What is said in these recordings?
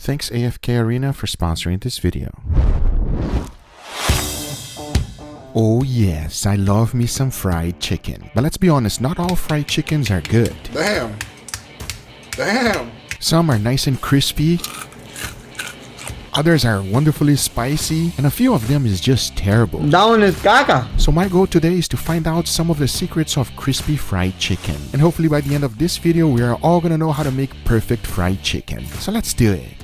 Thanks AFK Arena for sponsoring this video. Oh yes, I love me some fried chicken. But let's be honest, not all fried chickens are good. Damn. Some are nice and crispy, others are wonderfully spicy, and a few of them is just terrible. That one is caca. So my goal today is to find out some of the secrets of crispy fried chicken. And hopefully by the end of this video, we are all gonna know how to make perfect fried chicken. So let's do it.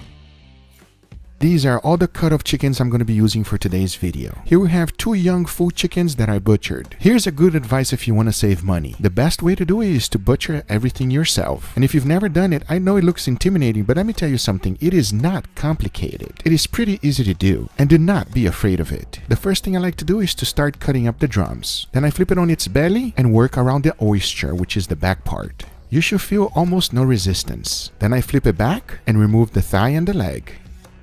These are all the cut of chickens I'm going to be using for today's video. Here we have 2 young full chickens that I butchered. Here's a good advice if you want to save money. The best way to do it is to butcher everything yourself. And if you've never done it, I know it looks intimidating, but let me tell you something. It is not complicated. It is pretty easy to do, and do not be afraid of it. The first thing I like to do is to start cutting up the drums. Then I flip it on its belly and work around the oyster, which is the back part. You should feel almost no resistance. Then I flip it back and remove the thigh and the leg.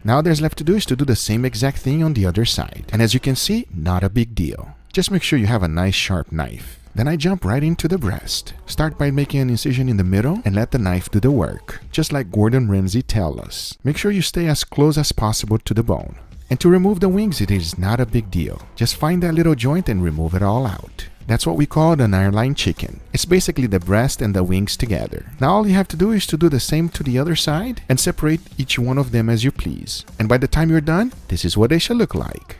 Now there's left to do is to do the same exact thing on the other side. And as you can see, not a big deal. Just make sure you have a nice sharp knife. Then I jump right into the breast. Start by making an incision in the middle and let the knife do the work. Just like Gordon Ramsay tells us. Make sure you stay as close as possible to the bone. And to remove the wings, it is not a big deal. Just find that little joint and remove it all out. That's what we call an airline chicken. It's basically the breast and the wings together. Now all you have to do is to do the same to the other side and separate each one of them as you please. And by the time you're done, this is what they should look like.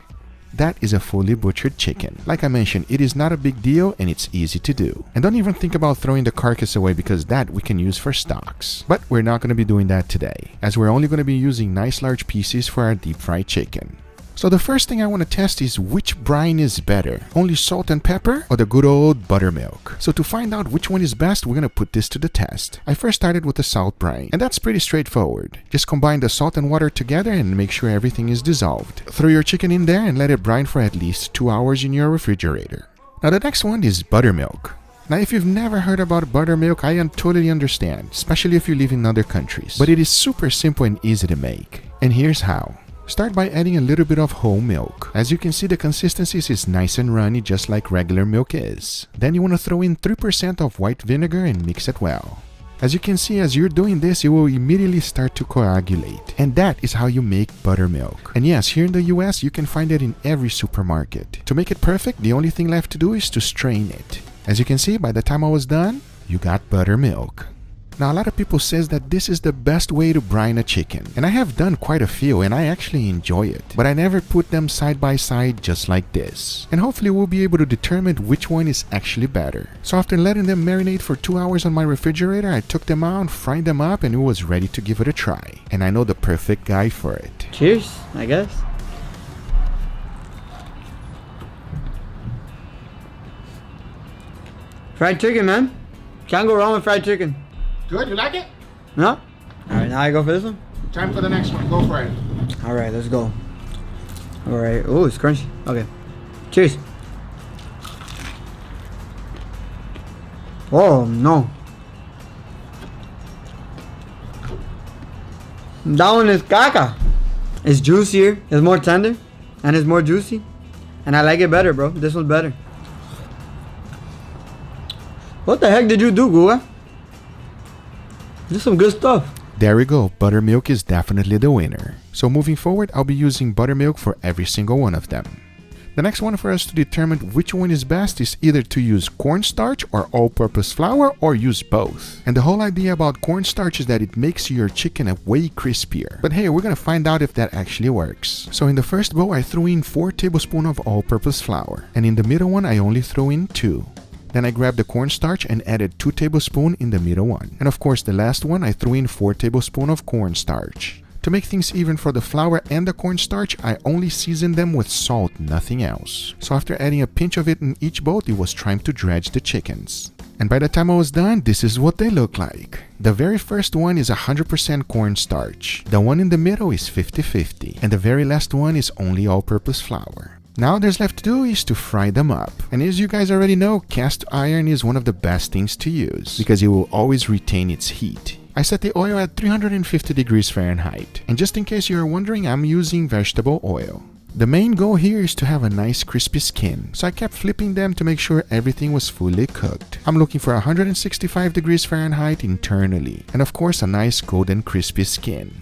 That is a fully butchered chicken. Like I mentioned, it is not a big deal and it's easy to do. And don't even think about throwing the carcass away because that we can use for stocks. But we're not going to be doing that today, as we're only going to be using nice large pieces for our deep fried chicken. So the first thing I want to test is which brine is better, only salt and pepper or the good old buttermilk. So to find out which one is best, we're going to put this to the test. I first started with the salt brine, and that's pretty straightforward. Just combine the salt and water together and make sure everything is dissolved. Throw your chicken in there and let it brine for at least 2 hours in your refrigerator. Now the next one is buttermilk. Now if you've never heard about buttermilk, I totally understand, especially if you live in other countries. But it is super simple and easy to make. And here's how. Start by adding a little bit of whole milk. As you can see, the consistency is nice and runny just like regular milk is. Then you want to throw in 3% of white vinegar and mix it well. As you can see, as you're doing this, it will immediately start to coagulate. And that is how you make buttermilk. And yes, here in the US, you can find it in every supermarket. To make it perfect, the only thing left to do is to strain it. As you can see, by the time I was done, you got buttermilk. Now a lot of people says that this is the best way to brine a chicken, and I have done quite a few and I actually enjoy it, but I never put them side by side just like this. And hopefully we'll be able to determine which one is actually better. So after letting them marinate for 2 hours on my refrigerator, I took them out, fried them up, and it was ready to give it a try. And I know the perfect guy for it. Cheers, I guess. Fried chicken, man. Can't go wrong with fried chicken. Good, you like it? No? Alright, now I go for this one? Time for the next one. Go for it. Alright, let's go. Alright. Oh, it's crunchy. Okay. Cheers. Oh, no. That one is caca. It's juicier, it's more tender, and it's more juicy. And I like it better, bro. This one's better. What the heck did you do, Gua? This is some good stuff. There we go, buttermilk is definitely the winner. So moving forward, I'll be using buttermilk for every single one of them. The next one for us to determine which one is best is either to use cornstarch or all-purpose flour or use both. And the whole idea about cornstarch is that it makes your chicken way crispier. But hey, we're gonna find out if that actually works. So in the first bowl, I threw in 4 tablespoons of all-purpose flour. And in the middle one, I only throw in 2. Then I grabbed the cornstarch and added 2 tablespoons in the middle one. And of course, the last one, I threw in 4 tablespoons of cornstarch. To make things even for the flour and the cornstarch, I only seasoned them with salt, nothing else. So after adding a pinch of it in each bowl, it was time to dredge the chickens. And by the time I was done, this is what they look like. The very first one is 100% cornstarch. The one in the middle is 50-50. And the very last one is only all-purpose flour. Now there's left to do is to fry them up. And as you guys already know, cast iron is one of the best things to use because it will always retain its heat. I set the oil at 350 degrees Fahrenheit. And just in case you are wondering, I'm using vegetable oil. The main goal here is to have a nice crispy skin, so I kept flipping them to make sure everything was fully cooked. I'm looking for 165 degrees Fahrenheit internally, and of course a nice golden crispy skin.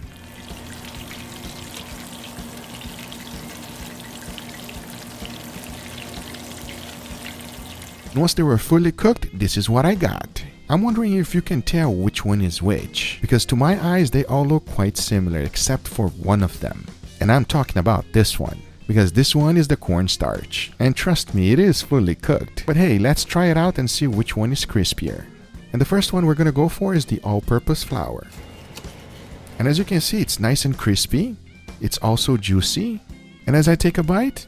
Once they were fully cooked, this is what I got. I'm wondering if you can tell which one is which, because to my eyes they all look quite similar except for one of them. And I'm talking about this one, because this one is the cornstarch. And trust me, it is fully cooked. But hey, let's try it out and see which one is crispier. And the first one we're gonna go for is the all-purpose flour. And as you can see, it's nice and crispy. It's also juicy. And as I take a bite,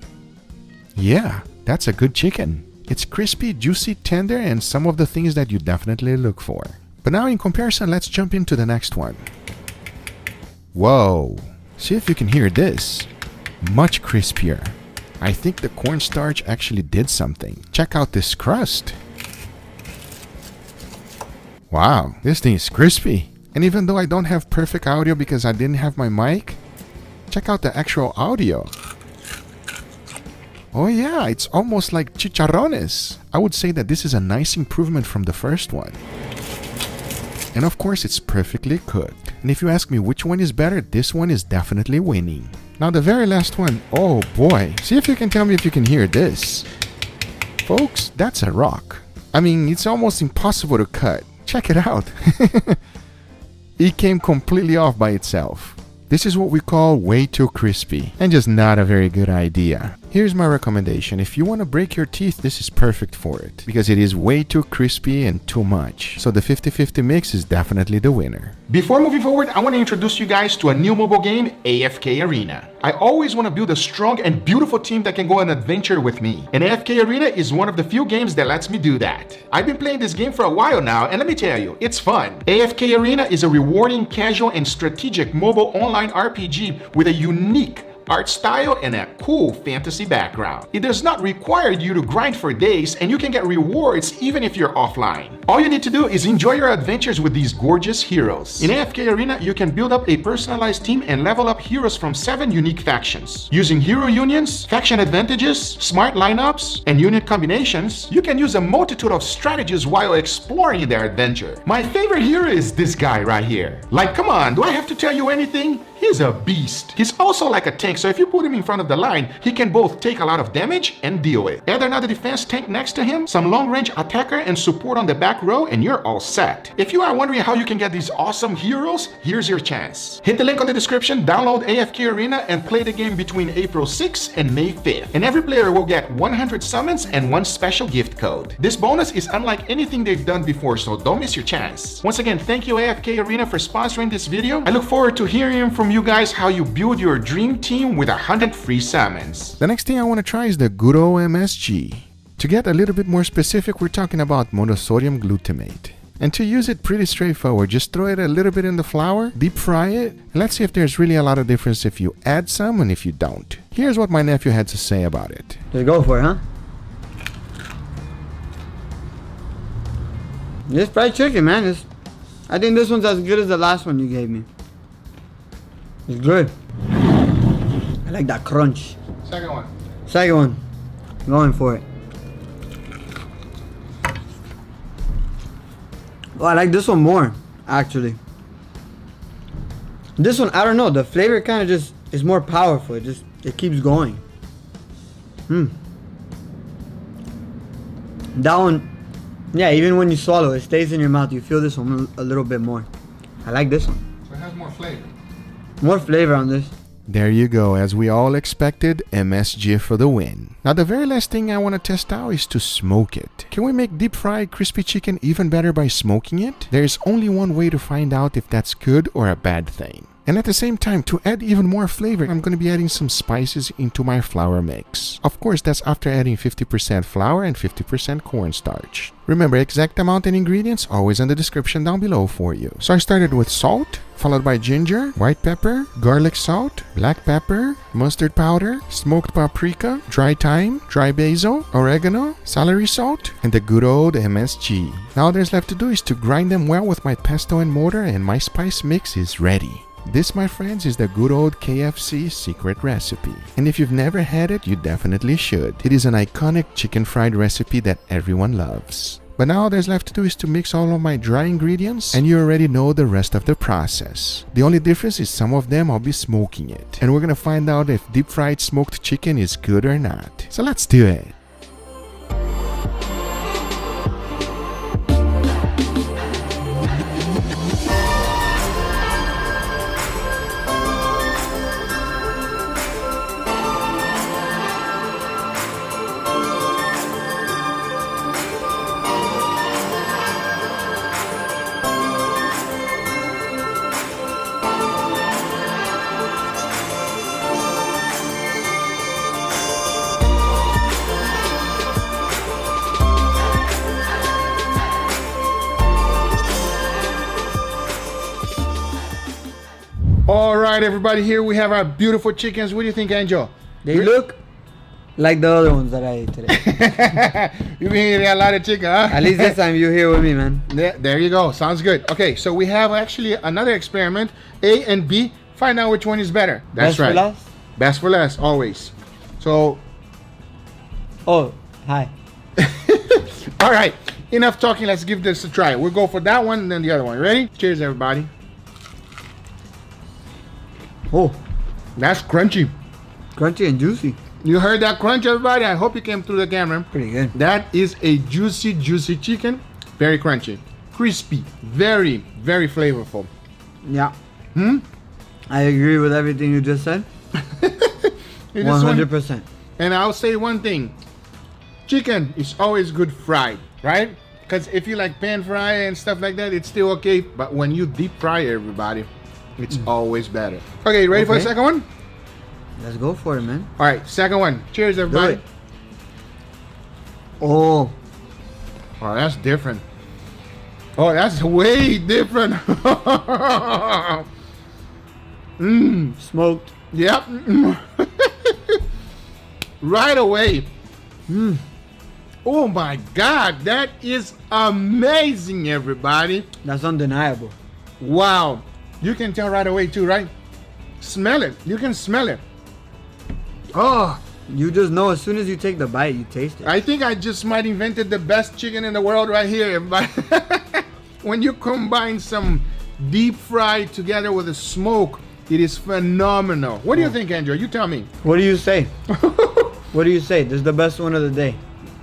yeah, that's a good chicken. It's crispy, juicy, tender, and some of the things that you definitely look for. But now in comparison, let's jump into the next one. Whoa! See if you can hear this. Much crispier. I think the cornstarch actually did something. Check out this crust. Wow, this thing is crispy. And even though I don't have perfect audio because I didn't have my mic, check out the actual audio. Oh yeah, it's almost like chicharrones. I would say that this is a nice improvement from the first one. And of course, it's perfectly cooked. And if you ask me which one is better, this one is definitely winning. Now the very last one, oh boy. See if you can tell me if you can hear this. Folks, that's a rock. I mean, it's almost impossible to cut. Check it out. It came completely off by itself. This is what we call way too crispy and just not a very good idea. Here's my recommendation. If you want to break your teeth, this is perfect for it because it is way too crispy and too much. So the 50-50 mix is definitely the winner. Before moving forward, I want to introduce you guys to a new mobile game, AFK Arena. I always want to build a strong and beautiful team that can go on an adventure with me. And AFK Arena is one of the few games that lets me do that. I've been playing this game for a while now, and let me tell you, it's fun. AFK Arena is a rewarding, casual, and strategic mobile online RPG with a unique art style and a cool fantasy background. It does not require you to grind for days, and you can get rewards even if you're offline. All you need to do is enjoy your adventures with these gorgeous heroes. In AFK Arena, you can build up a personalized team and level up heroes from 7 unique factions. Using hero unions, faction advantages, smart lineups, and unit combinations, you can use a multitude of strategies while exploring their adventure. My favorite hero is this guy right here. Like, come on, do I have to tell you anything? He's a beast. He's also like a tank, so if you put him in front of the line, he can both take a lot of damage and deal it. Add another defense tank next to him, some long-range attacker and support on the back row, and you're all set. If you are wondering how you can get these awesome heroes, here's your chance. Hit the link on the description, download AFK Arena, and play the game between April 6th and May 5th. And every player will get 100 summons and 1 special gift code. This bonus is unlike anything they've done before, so don't miss your chance. Once again, thank you AFK Arena for sponsoring this video. I look forward to hearing from you guys how you build your dream team with 100 free summons. The next thing I want to try is the good old MSG. To get a little bit more specific, we're talking about monosodium glutamate. And to use it, pretty straightforward. Just throw it a little bit in the flour, deep fry it, and let's see if there's really a lot of difference if you add some and if you don't. Here's what my nephew had to say about it. Just go for it, huh? This fried chicken, man, I think this one's as good as the last one you gave me. It's good. I like that crunch. Second one. Second one. Going for it. Oh, I like this one more, actually. This one, I don't know. The flavor kind of just is more powerful. It keeps going. That one, yeah, even when you swallow, it stays in your mouth. You feel this one a little bit more. I like this one. So it has more flavor. More flavor on this. There you go, as we all expected, MSG for the win. Now the very last thing I want to test out is to smoke it. Can we make deep fried crispy chicken even better by smoking it? There is only one way to find out if that's good or a bad thing. And at the same time, to add even more flavor, I'm going to be adding some spices into my flour mix. Of course, that's after adding 50% flour and 50% cornstarch. Remember, exact amount and ingredients always in the description down below for you. So I started with salt, followed by ginger, white pepper, garlic salt, black pepper, mustard powder, smoked paprika, dry thyme, dry basil, oregano, celery salt, and the good old MSG. Now all there's left to do is to grind them well with my pesto and mortar, and my spice mix is ready. This, my friends, is the good old KFC secret recipe. And if you've never had it, you definitely should. It is an iconic chicken fried recipe that everyone loves. But now all there's left to do is to mix all of my dry ingredients, and you already know the rest of the process. The only difference is some of them I'll be smoking it. And we're gonna find out if deep fried smoked chicken is good or not. So let's do it. right, everybody, here we have our beautiful chickens. What do you think, Angel? They look like the other ones that I ate today. You've been eating a lot of chicken, huh? At least this time you're here with me, man. There you go. Sounds good. Okay, so we have actually another experiment, A and B. Find out which one is better. That's right. Best for last? Best for last, always. So, Oh, hi. all right, enough talking. Let's give this a try. We'll go for that one and then the other one. Ready? Cheers, everybody. Oh, That's crunchy. crunchy and juicy. You heard that crunch, everybody? I hope you came through the camera. Pretty good. That is a juicy, juicy chicken. Very crunchy. Crispy. Very, very flavorful. Yeah. I agree with everything you just said. This one- 100%. And I'll say one thing. Chicken is always good fried, right? Because if you like pan fry and stuff like that, it's still okay. But when you deep fry it, everybody, it's always better. Okay, ready for the Okay. second one? Let's go for it, man. All right, second one. Cheers, everybody. it. Oh, Oh, that's different. Oh, that's way different. smoked. Yep. Right away. Oh my God, that is amazing, everybody. That's undeniable. Wow. You can tell right away too, right? Smell it. You can smell it. Oh, You just know as soon as you take the bite, you taste it. I think I just might invented the best chicken in the world right here, everybody. When you combine some deep fry together with a smoke, it is phenomenal. What do you think, Andrew? You tell me. What do you say? What do you say? This is the best one of the day.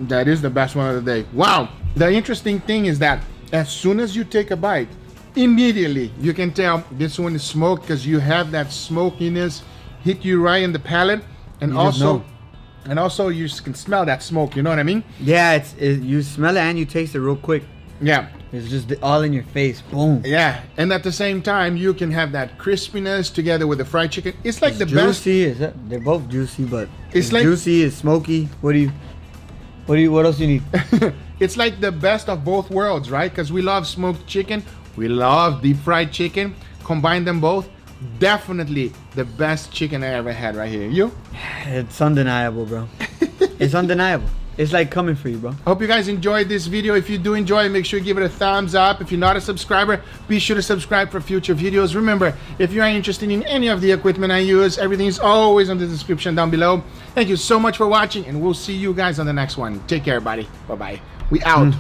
That is the best one of the day. Wow. The interesting thing is that as soon as you take a bite, immediately you can tell this one is smoked because you have that smokiness hit you right in the palate. And You just also, know. and also you can smell that smoke. You know what I mean? Yeah, you smell it and you taste it real quick. Yeah. It's just all in your face. Boom. Yeah. And at the same time, you can have that crispiness together with the fried chicken. It's like the best. Juicy. They're both juicy, but It's like- juicy. It's smoky. What else you need? It's like the best of both worlds, right? Because we love smoked chicken. We love deep fried chicken. Combine them both. Definitely the best chicken I ever had right here. You? It's undeniable, bro. It's undeniable. It's like coming for you, bro. I hope you guys enjoyed this video. If you do enjoy it, make sure you give it a thumbs up. If you're not a subscriber, be sure to subscribe for future videos. Remember, if you are interested in any of the equipment I use, everything is always in the description down below. Thank you so much for watching, and we'll see you guys on the next one. Take care, everybody. Bye-bye. We out.